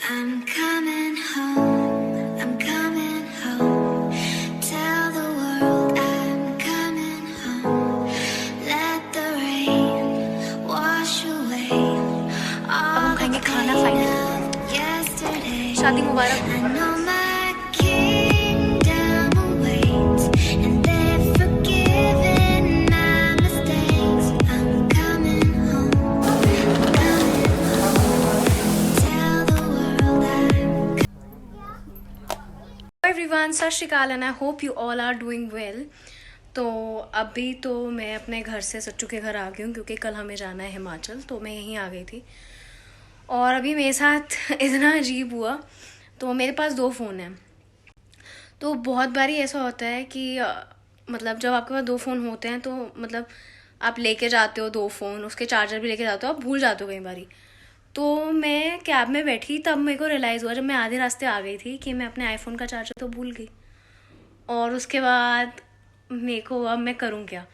I'm coming home, I'm coming home. Tell the world I'm coming home. Let the rain wash away all the pain of yesterday. शादी मुबारक। I know my kingdom awaits, and they've forgiven my mistakes. I'm coming home, I'm coming home. Tell the world I'm everyone, Sat Shri Akal and I hope you all are doing well. तो अभी तो मैं अपने घर से सच्चू के घर आ गई हूँ क्योंकि कल हमें जाना है हिमाचल, तो मैं यहीं आ गई थी। और अभी मेरे साथ इतना अजीब हुआ, तो मेरे पास 2 फ़ोन हैं। तो बहुत बारी ऐसा होता है कि मतलब जब आपके पास 2 फ़ोन होते हैं तो मतलब आप लेके जाते हो 2 फ़ोन, उसके चार्जर भी लेके जाते हो, आप भूल जाते हो कई बारी। तो मैं कैब में बैठी तब मेरे को रियलाइज़ हुआ, जब मैं आधे रास्ते आ गई थी, कि मैं अपने आईफोन का चार्जर तो भूल गई। और उसके बाद मेरे को अब मैं करूँ क्या।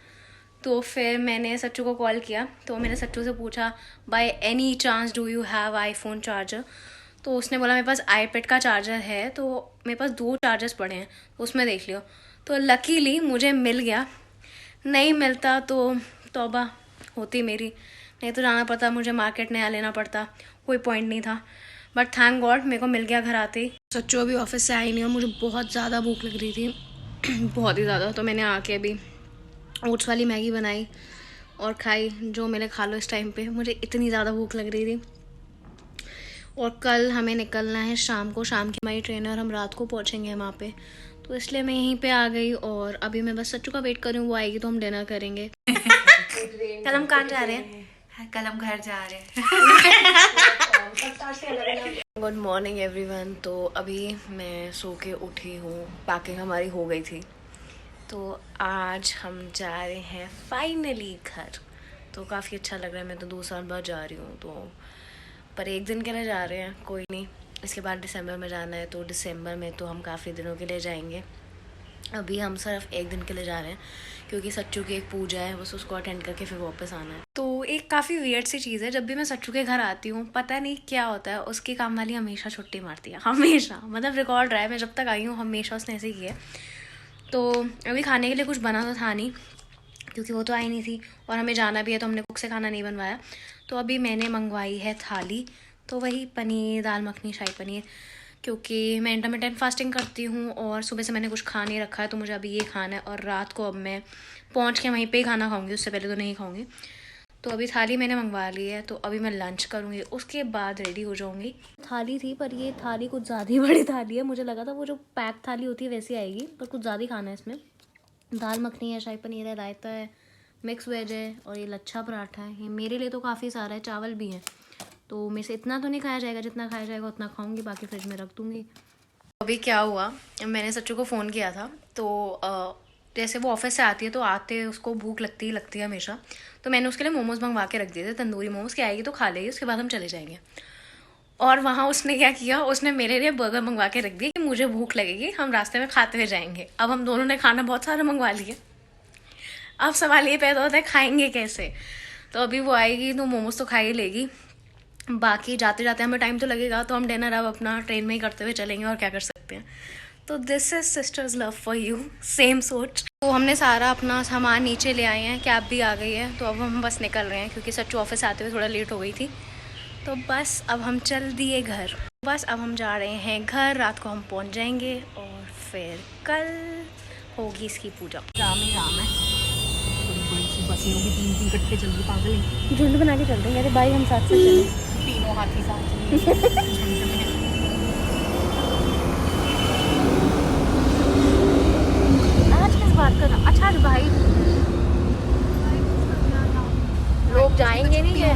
तो फिर मैंने सच्चू को कॉल किया, तो मैंने सच्चू से पूछा, by any chance do you have iPhone charger. तो उसने बोला मेरे पास आईपैड का चार्जर है, तो मेरे पास 2 चार्जर्स पड़े हैं, उसमें देख लियो। तो लकीली मुझे मिल गया, नहीं मिलता तो तौबा होती मेरी, नहीं तो जाना पड़ता मुझे मार्केट, नया लेना पड़ता, कोई पॉइंट नहीं था। बट थैंक गॉड मेरे को मिल गया घर आते ही। सच्चू अभी ऑफिस से आई नहीं और मुझे बहुत ज़्यादा भूख लग रही थी बहुत ही ज़्यादा। तो मैंने आके अभी ओट्स वाली मैगी बनाई और खाई, जो मैंने खा लो इस टाइम पे, मुझे इतनी ज़्यादा भूख लग रही थी। और कल हमें निकलना है शाम को, शाम की हमारी ट्रेन है और हम रात को पहुँचेंगे वहाँ पे, तो इसलिए मैं यहीं पे आ गई। और अभी मैं बस सच्चू का वेट कर रही हूँ, वो आएगी तो हम डिनर करेंगे। कल हम कहाँ जा रहे हैं? कल हम घर जा रहे हैं। Good morning everyone. तो अभी मैं सो के उठी हूँ, पैकिंग हमारी हो गई थी, तो आज हम जा रहे हैं फाइनली घर। तो काफ़ी अच्छा लग रहा है, मैं तो 2 साल बाद जा रही हूँ, तो पर 1 दिन के लिए जा रहे हैं, कोई नहीं। इसके बाद दिसंबर में जाना है, तो दिसंबर में तो हम काफ़ी दिनों के लिए जाएंगे। अभी हम सिर्फ 1 दिन के लिए जा रहे हैं क्योंकि सच्चू की एक पूजा है, बस उसको अटेंड करके फिर वापस आना है। तो एक काफ़ी वियर्ड सी चीज़ है, जब भी मैं सच्चू के घर आती हूँ पता नहीं क्या होता है, उसकी काम वाली हमेशा छुट्टी मारती है, हमेशा। मतलब रिकॉर्ड रहा है, मैं जब तक आई हूँ हमेशा उसने ऐसे ही किया। तो अभी खाने के लिए कुछ बना तो था नहीं क्योंकि वो तो आई नहीं थी और हमें जाना भी है, तो हमने कुक से खाना नहीं बनवाया। तो अभी मैंने मंगवाई है थाली, तो वही पनीर, दाल मखनी, शाही पनीर, क्योंकि मैं इंटरमिटेंट फास्टिंग करती हूँ और सुबह से मैंने कुछ खा नहीं रखा है, तो मुझे अभी ये खाना है। और रात को अब मैं पहुँच के वहीं पे ही खाना खाऊंगी, उससे पहले तो नहीं खाऊंगी। तो अभी थाली मैंने मंगवा ली है, तो अभी मैं लंच करूँगी, उसके बाद रेडी हो जाऊँगी। थाली थी पर ये थाली कुछ ज़्यादा ही बड़ी थाली है, मुझे लगा था वो जो पैक थाली होती है वैसी आएगी, पर कुछ ज़्यादा ही खाना है इसमें। दाल मखनी है, शाही पनीर है, रायता है, मिक्स वेज है और ये लच्छा पराठा है। ये मेरे लिए तो काफ़ी सारा है, चावल भी हैं, तो मेरे से इतना तो नहीं खाया जाएगा, जितना खाया जाएगा उतना खाऊंगी, बाकी फ्रिज में रख दूंगी। अभी क्या हुआ, मैंने सच्चू को फ़ोन किया था, तो जैसे वो ऑफिस से आती है तो आते उसको भूख लगती है हमेशा, तो मैंने उसके लिए मोमोज़ मंगवा के रख दिए थे, तंदूरी मोमोज़। के आएगी तो खा लेगी, उसके बाद हम चले जाएंगे। और वहाँ उसने क्या किया, उसने मेरे लिए बर्गर मंगवा के रख दिए कि मुझे भूख लगेगी, हम रास्ते में खाते हुए जाएंगे। अब हम दोनों ने खाना बहुत सारा मंगवा लिया, अब सवाल ये पैदा होता है खाएंगे कैसे। तो अभी वो आएगी तो मोमोज तो खा ही लेगी, बाकी जाते जाते हमें टाइम तो लगेगा, तो हम डिनर अब अपना ट्रेन में ही करते हुए चलेंगे, और क्या कर सकते हैं। तो this is sisters love for you, same सोच। तो हमने सारा अपना सामान नीचे ले आए हैं, कैब भी आ गई है, तो अब हम बस निकल रहे हैं क्योंकि सच्चू ऑफिस आते हुए थोड़ा लेट हो गई थी। तो बस अब हम चल दिए घर, बस अब हम जा रहे हैं घर, रात को हम पहुंच जाएंगे और फिर कल होगी इसकी पूजा। जाम ही जाम है, बड़ी सी बसें होगी, 3 इकट्ठे चल रही, पागल है। झुंड बना के चल रहे हैं, अरे भाई हम साथ से चले, तीनों हाथी साथ। आज किस बात का था? अच्छा आज भाई लोग जाएंगे नहीं है,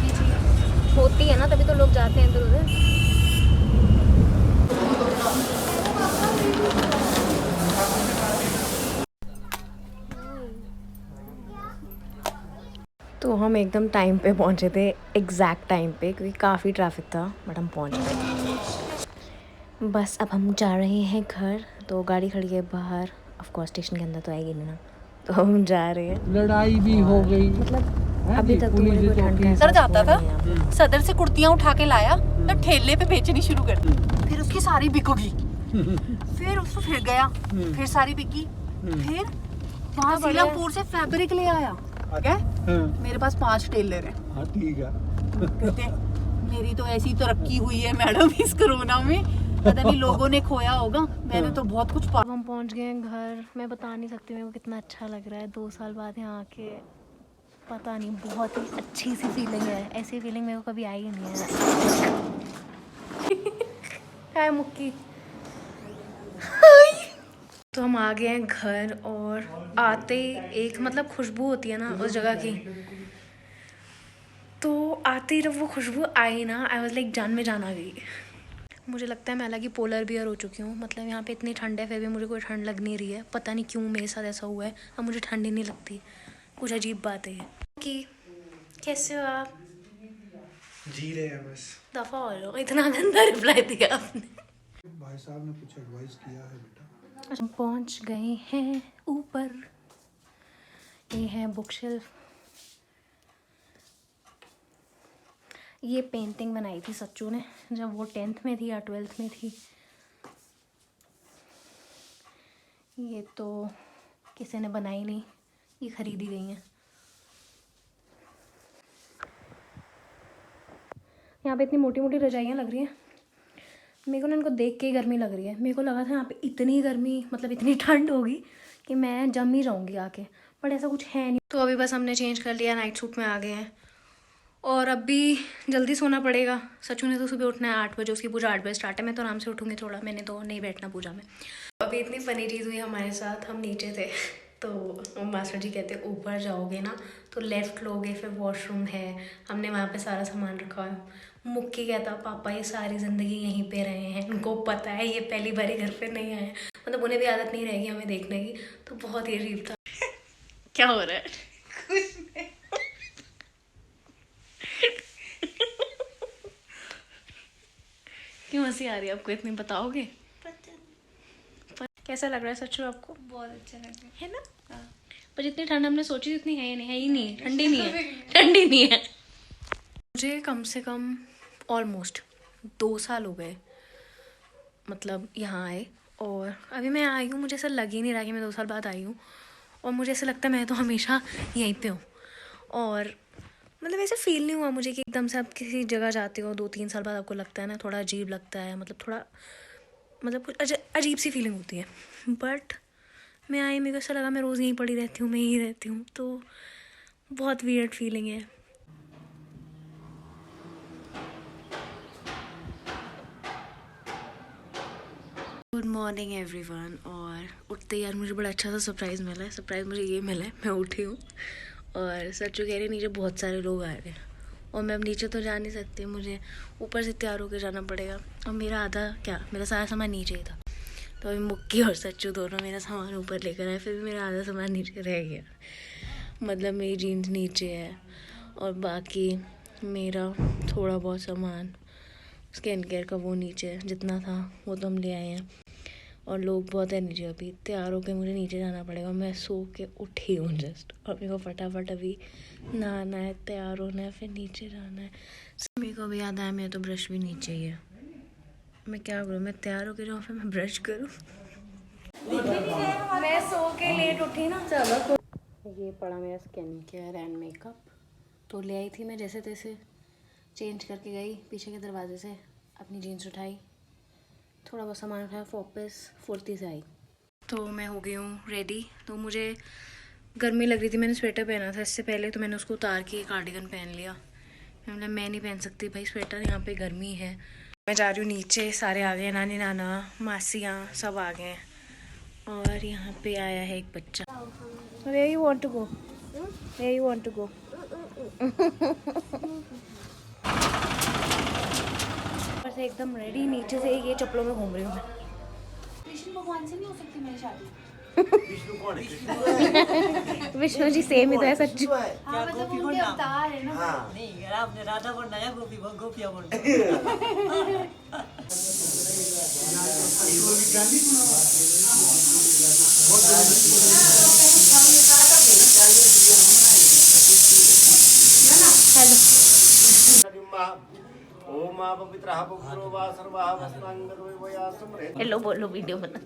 होती है ना तभी तो लोग जाते हैं इधर उधर। तो हम एकदम टाइम पे पहुंचे थे, एग्जैक्ट टाइम पे, क्योंकि काफ़ी ट्रैफिक था, बट हम पहुंच गए। बस अब हम जा रहे हैं घर, तो गाड़ी खड़ी है बाहर, ऑफ कोर्स स्टेशन के अंदर तो आएगी नहीं ना, तो हम जा रहे हैं। लड़ाई भी हो गई, मतलब अभी तक तो मुझे कोई ठंड का सर एहसास जाता हुआ था नहीं है यहाँ सदर से कुर्तियां उठा के लाया तो ठेले पे बेचनी शुरू कर दी फिर उसकी सारी बिकोगी फिर उसको फिर गया फिर सारी बिकी फिर वहाँ सीलमपुर से फैब्रिक ले आया क्या मेरे पास 5 टेलर है हाँ ठीक है कहते मेरी तो ऐसी तरक्की हुई है मैडम इस कोरोना में पता नहीं लोगों ने खोया होगा मैंने तो बहुत कुछ अब हम पहुंच गए हैं घर। मैं बता नहीं सकती मेरे को कितना अच्छा लग रहा है 2 साल बाद यहाँ आके। पता नहीं बहुत ही अच्छी सी फीलिंग है। ऐसी फीलिंग मेरे को कभी आई ही नहीं है। हाय मुक्की। तो हम आ गए हैं घर और आते ही एक मतलब खुशबू होती है ना उस जगह की, तो आते ही जब वो खुशबू आई ना आई वाज लाइक जान में जान आ गई। मुझे लगता है मैं अलग ही पोलर बियर हो चुकी हूँ। मतलब यहाँ पे इतनी ठंड है फिर भी मुझे कोई ठंड लग नहीं रही है। पता नहीं क्यों मेरे साथ ऐसा हुआ है। अब मुझे ठंड ही नहीं लगती। कुछ अजीब बात है ये। कि कैसे हो आप? जी रहे हैं बस। दफ़ा हो लो, इतना गंदा रिप्लाई दिया आपने। भाई साहब ने कुछ एडवाइस किया है बेटा। हम पहुँच गए हैं ऊपर। ये है बुक शेल्फ। ये पेंटिंग बनाई थी सच्चू ने जब वो 10th में थी या 12th में थी। ये तो किसी ने बनाई नहीं, ये खरीदी गई हैं। यहाँ पे इतनी मोटी मोटी रजाइयाँ लग रही हैं। मेरे को ना इनको देख के ही गर्मी लग रही है। मेरे को लगा था यहाँ पे इतनी गर्मी मतलब इतनी ठंड होगी कि मैं जम ही जाऊँगी आके, बट ऐसा कुछ है नहीं। तो अभी बस हमने चेंज कर लिया, नाइट सूट में आ गए हैं और अभी जल्दी सोना पड़ेगा। सचू ने तो सुबह उठना है 8 बजे, उसकी पूजा 8 बजे स्टार्ट है। मैं तो आराम से उठूँगी थोड़ा, मैंने तो नहीं बैठना पूजा में। अभी इतनी फ़नी चीज़ हुई हमारे साथ। हम नीचे थे तो मास्टर जी कहते ऊपर जाओगे ना तो लेफ़्ट लोगे, फिर वॉशरूम है, हमने वहाँ पे सारा सामान रखा है। मुक्की कहता पापा ये सारी ज़िंदगी यहीं पे रहे हैं, उनको पता है ये पहली बार ही घर पे नहीं आए, मतलब उन्हें भी आदत नहीं रहेगी हमें देखने की। तो बहुत ही अजीब था। क्या हो रहा है? क्यों हंसी आ रही है आपको? इतनी बताओगे? कैसा लग रहा है सच्चू आपको? बहुत अच्छा लग रहा है ना? पर जितनी ठंड हमने सोची इतनी है ही नहीं, है ही नहीं, ठंडी नहीं है, ठंडी नहीं है। मुझे कम से कम ऑलमोस्ट 2 साल हो गए मतलब यहाँ आए, और अभी मैं आई हूँ मुझे ऐसा लग ही नहीं रहा कि मैं 2 साल बाद आई हूँ। और मुझे ऐसा लगता है मैं तो हमेशा यहीं पे हूँ। और मतलब ऐसा फील नहीं हुआ मुझे कि एकदम से आप किसी जगह जाते हो 2-3 साल बाद आपको लगता है ना थोड़ा अजीब लगता है, मतलब थोड़ा मतलब कुछ अजीब सी फीलिंग होती है। बट मैं आई, मेरे को ऐसा लगा मैं रोज़ यहीं पड़ी रहती हूँ, मैं यहीं रहती हूँ, तो बहुत वियर्ड फीलिंग है। Good morning everyone. और उठते यार मुझे बड़ा अच्छा सा सरप्राइज़ मिला है। सरप्राइज़ मुझे ये मिला है, मैं उठी हूँ और सच्चू कह रहे नीचे बहुत सारे लोग आ रहे हैं और मैं अब नीचे तो जा नहीं सकती, मुझे ऊपर से तैयार होकर जाना पड़ेगा। और मेरा आधा क्या मेरा सारा सामान नीचे ही था, तो अभी मुक्की और सच्चू दोनों मेरा सामान ऊपर लेकर आए, फिर भी मेरा आधा सामान नीचे रह गया। मतलब मेरी जीन्स नीचे है और बाकी मेरा थोड़ा बहुत सामान स्किन केयर का वो नीचे है, जितना था वो तो हम ले आए हैं। और लोग बहुत है नीचे, अभी तैयार होकर मुझे नीचे जाना पड़ेगा। मैं सो के उठी हूँ जस्ट, और मेरे को फटाफट अभी नहाना है, तैयार होना है, फिर नीचे जाना है। मेरे को अभी याद आया मेरा तो ब्रश भी नीचे ही है। मैं क्या करूँ, मैं तैयार होकर जाऊँ फिर मैं ब्रश करूँ? मैं सो के लेट उठी ना। चलो ये पड़ा मेरा स्किन केयर एंड मेकअप, तो ले आई थी मैं जैसे तैसे, चेंज करके गई पीछे के दरवाजे से, अपनी जीन्स उठाई, थोड़ा बहुत सामान उठाया, वापस फुर्ती से आई। तो मैं हो गई हूँ रेडी। तो मुझे गर्मी लग रही थी, मैंने स्वेटर पहना था इससे पहले, तो मैंने उसको उतार के कार्डिगन पहन लिया। मतलब मैं नहीं पहन सकती भाई स्वेटर, यहाँ पे गर्मी है। मैं जा रही हूँ नीचे, सारे आ गए, नानी नाना मासियाँ सब आ गए हैं। और यहाँ पे आया है एक बच्चा। Where you want to go? Where you want to go? से एकदम रेडी, नीचे से ये चप्पलों में घूम रही हूँ मैं। कृष्ण भगवान से नहीं हो सकती मेरी शादी। विष्णु कौन है? विष्णु जी सेम ही तो है सच्चू। हाँ मतलब उनके अवतार है ना। हाँ। नहीं यार आपने राधा बनना या गोपिया बनना। पवित्रः पवित्रो वा सर्वाः वस्त्राङ्गतो वया समरे। हेलो बोलो वीडियो बना।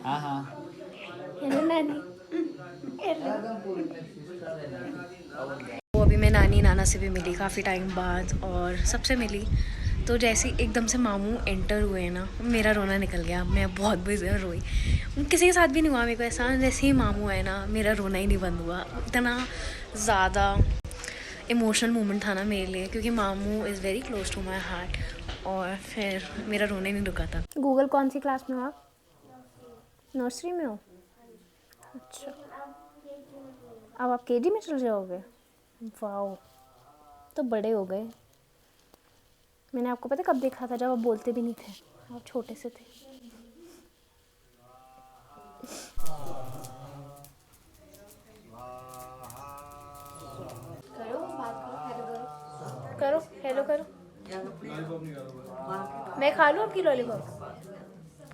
हाँ हाँ हेलो नानी। तो अभी मैं नानी नाना से भी मिली काफ़ी टाइम बाद और सबसे मिली। तो जैसे ही एकदम से मामू एंटर हुए ना, मेरा रोना निकल गया। मैं बहुत बेजार रोई। किसी के साथ भी नहीं हुआ मेरे को ऐसा। जैसे ही मामू आए ना, मेरा रोना ही नहीं बंद हुआ। इतना ज़्यादा इमोशनल मोमेंट था ना मेरे लिए, क्योंकि मामू is very close to my heart. और फिर मेरा रोना ही नहीं रुका था। गूगल कौन सी क्लास में हो आप? नर्सरी में हो? अच्छा, अब आप केजी में चल जाओगे? वाओ, तो बड़े हो गए। मैंने आपको पता कब देखा था? जब आप बोलते भी नहीं थे, आप छोटे से थे। करो बात करो, करो हेलो करो। मैं खा लूँ आपकी लॉलीपॉप?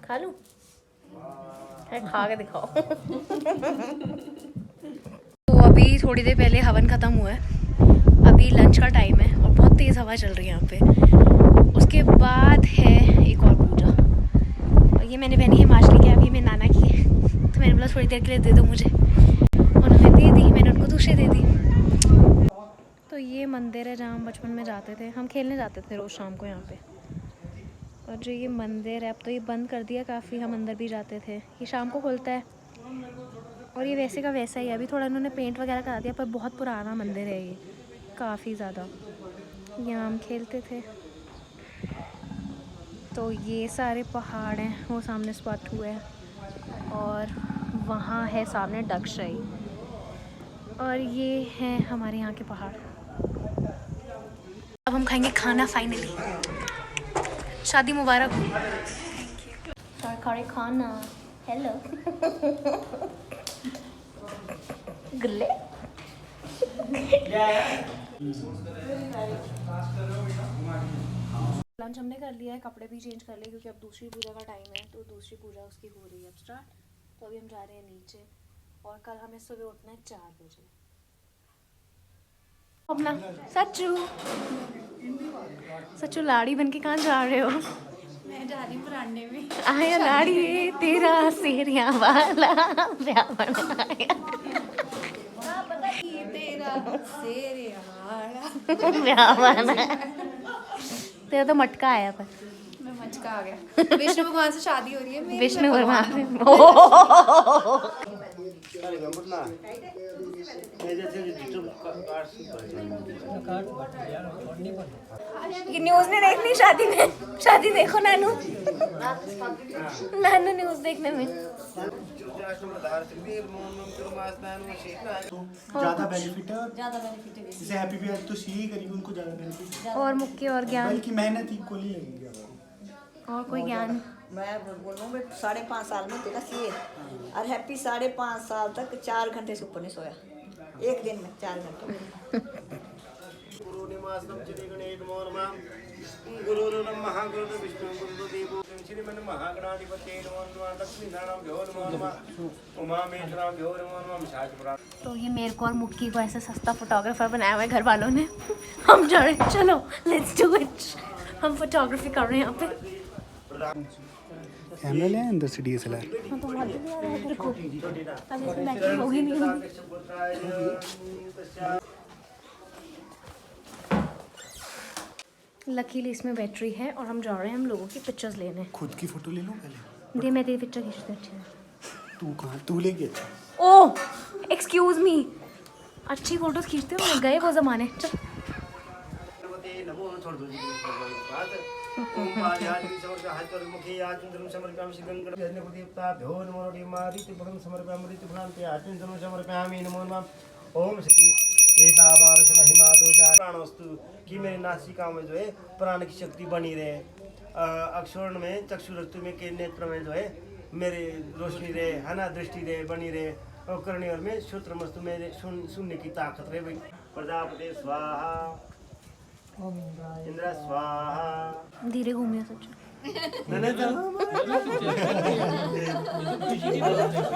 खा लूँ? खा के दिखाओ। तो अभी थोड़ी देर पहले हवन ख़त्म हुआ है। अभी लंच का टाइम है और बहुत तेज़ हवा चल रही है यहाँ पे। उसके बाद है एक और पूजा, और ये मैंने पहनी है हिमाचली कैप। ये मेरे नाना की है, तो मैंने बोला थोड़ी देर के लिए दे दो मुझे। उन्होंने दे दी, मैंने उनको दूसरी दे दी। तो ये मंदिर है जहाँ हम बचपन में जाते थे। हम खेलने जाते थे रोज़ शाम को यहाँ पे। और जो ये मंदिर है, अब तो ये बंद कर दिया काफ़ी। हम अंदर भी जाते थे। ये शाम को खुलता है और ये वैसे का वैसा ही है। अभी थोड़ा इन्होंने पेंट वगैरह करा दिया, पर बहुत पुराना मंदिर है ये, काफ़ी ज़्यादा। यहाँ हम खेलते थे। तो ये सारे पहाड़ हैं, वो सामने स्पॉट हुआ है, और वहाँ है सामने डगशाई, और ये हैं हमारे यहाँ के पहाड़। अब हम खाएंगे खाना फाइनली। शादी मुबारक हो। सरकारी खाना। हेलो। गुल्ले। लंच हमने कर लिया है, कपड़े भी चेंज कर लिए, क्योंकि अब दूसरी पूजा का टाइम है। तो दूसरी पूजा उसकी हो रही है अब स्टार्ट। तो अभी हम जा रहे हैं नीचे, और कल हमें सुबह उठना है 4 बजे। अपना सच्चू लाड़ी बन के कहाँ जा रहे हो? मैं जा रही हूँ परांडे में। आया लाड़ी तेरा सेरिया वाला ब्याह बनाया। पता की तेरा शेर वाला ब्याह बनाया। तेरा तो मटका आया पर। मैं मचका आ गया। विष्णु भगवान से शादी हो रही है मेरी। विष्णु भगवान। ये न्यूज़ नहीं देखनी शादी में? शादी देखो नानू। नानू न्यूज़ देखने में ज़्यादा बेनिफिट है। जैसे हैप्पी भी तो सी करेंगे उनको ज़्यादा बेनिफिट, और मुख्य और ज्ञान बल्कि मेहनत इक्वली लगेगी आपको। और कोई ज्ञान। मैं बोलूँ 5.5 साल में तेरा सीए और हैप्पी 5.5 साल तक 4 घंटे से ऊपर नहीं सोया, एक दिन में 4 घंटे। गुरु निवासम श्री गणेश नमो नमः। गुरु महागुरु विष्णु गुरु देवो श्रीमन महागणाधिपते नमो नमः। लक्ष्मी नारायण भ्यो नमो नमः। उमा महेश्वराम भ्यो नमो नमः। शाहपुरा। तो ये मेरे को और मुक्की को ऐसे सस्ता फोटोग्राफर बनाया हुआ है घर वालों ने। हम जा रहे हैं, चलो लेट्स डू इट। हम फोटोग्राफी कर रहे हैं यहाँ पे। कैमरा ले अंदर से DSLR। हाँ तो बहुत भी आ रहा है तेरे को। अब इसमें बैटरी होगी नहीं होगी। लकीली इसमें बैटरी है, और हम जा रहे हैं हम लोगों की पिक्चर्स लेने। खुद की फोटो ले लो पहले। दे मैं तेरी पिक्चर खींचती हूँ। अच्छी है। तू कहाँ तू लेगी? अच्छा ओह एक्सक्यूज मी, अच्छी फोटोज खींचते हो, गए वो जमाने। चल ओम श्री एतावार से महिमा तो जा प्राणवस्तु कि मेरे नासिका में जो है प्राण की शक्ति बनी रहे, अक्षुर्ण में चक्षुरस्तु में के नेत्र में जो है मेरे रोशनी रहे, है ना, दृष्टि रहे बनी रहे, और कर्णियों में सूत्र मस्तु मेरे सुनने की ताकत रहे। भाई प्रजापति स्वाहा, इंद्र स्वाहा। धीरे घूमिए सच।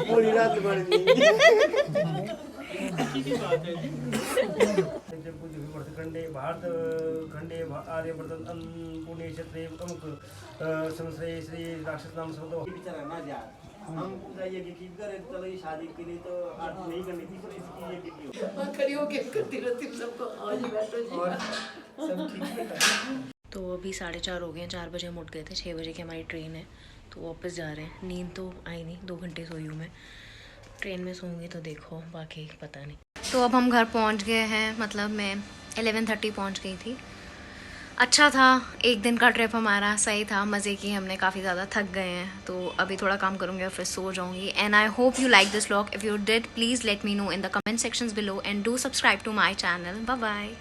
पूरी रात पंच पूज्य विवर्त खंडे भारत खंडे आर्यवर्तन पुण्य क्षेत्रे अमुक संश्रय श्री राक्षस नाम शब्द बिचारा ना जा हम ये की करे चलो ये शादी के लिए तो आज नहीं करनी थी पर इसकी ये की खड़ी होके करती रहती हूँ सबको आज बैठो जी और सब ठीक है। तो अभी 4:30 हो गए हैं, 4 बजे हम उठ गए थे, 6 बजे की हमारी ट्रेन है तो वापस जा रहे हैं। नींद तो आई नहीं, 2 घंटे सोई हूँ मैं। ट्रेन में सोऊंगी तो देखो, बाकी पता नहीं। तो अब हम घर पहुँच गए हैं, मतलब मैं 11:30 पहुँच गई थी। अच्छा था, एक दिन का ट्रिप हमारा सही था, मज़े की हमने, काफ़ी ज़्यादा थक गए हैं। तो अभी थोड़ा काम करूँगी और फिर सो जाऊँगी। And I hope you like this vlog. If you did please let me know in the comment sections below and do subscribe to my channel. Bye bye.